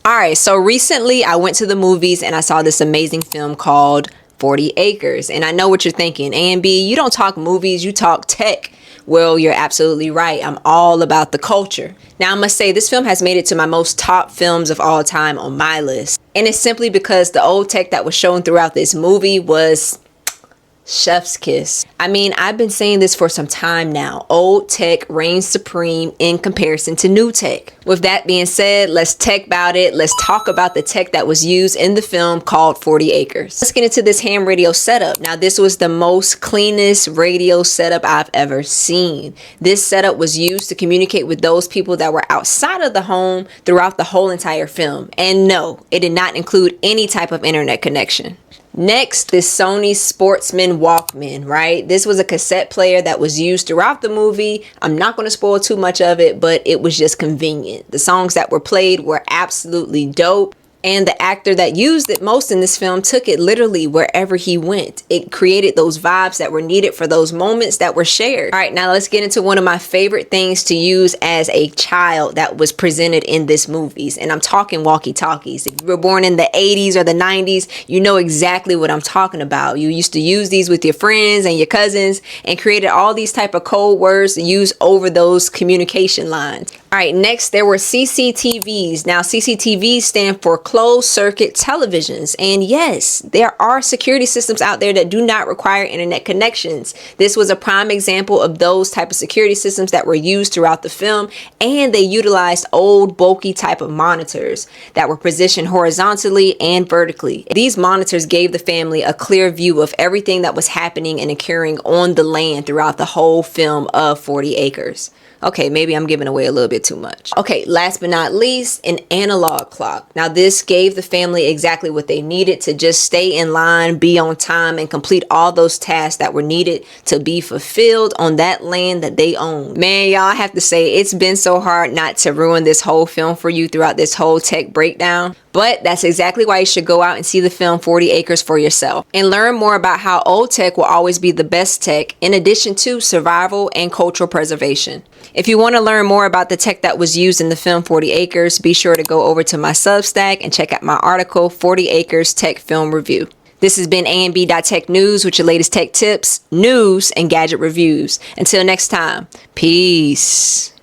Alright, so recently I went to the movies and I saw this amazing film called 40 Acres. And I know what you're thinking, A and B, you don't talk movies, you talk tech. Well, you're absolutely right. I'm all about the culture. Now, I must say, this film has made it to my most top films of all time on my list. And it's simply because the old tech that was shown throughout this movie was chef's kiss. I mean, I've been saying this for some time now. Old tech reigns supreme in comparison to new tech. With that being said, let's tech about it. Let's talk about the tech that was used in the film called 40 Acres. Let's get into this ham radio setup. Now, this was the most cleanest radio setup I've ever seen. This setup was used to communicate with those people that were outside of the home throughout the whole entire film. And no, it did not include any type of internet connection. Next, this Sony Sportsman Walkman, right? This was a cassette player that was used throughout the movie. I'm not going to spoil too much of it, but it was just convenient. The songs that were played were absolutely dope. And the actor that used it most in this film took it literally wherever he went. It created those vibes that were needed for those moments that were shared. All right, now let's get into one of my favorite things to use as a child that was presented in this movies. And I'm talking walkie-talkies. If you were born in the 80s or the 90s, you know exactly what I'm talking about. You used to use these with your friends and your cousins and created all these type of code words to use over those communication lines. All right, next there were CCTVs. Now CCTVs stand for closed circuit televisions. And yes, there are security systems out there that do not require internet connections. This was a prime example of those type of security systems that were used throughout the film, and they utilized old bulky type of monitors that were positioned horizontally and vertically. These monitors gave the family a clear view of everything that was happening and occurring on the land throughout the whole film of 40 Acres. Okay, maybe I'm giving away a little bit too much. Okay, last but not least, an analog clock. Now this gave the family exactly what they needed to just stay in line, be on time, and complete all those tasks that were needed to be fulfilled on that land that they owned. Man, y'all, I have to say, it's been so hard not to ruin this whole film for you throughout this whole tech breakdown. But that's exactly why you should go out and see the film 40 Acres for yourself and learn more about how old tech will always be the best tech, in addition to survival and cultural preservation. If you want to learn more about the tech that was used in the film 40 Acres, be sure to go over to my Substack and check out my article, 40 Acres Tech Film Review. This has been AandB.Tech News with your latest tech tips, news, and gadget reviews. Until next time, peace.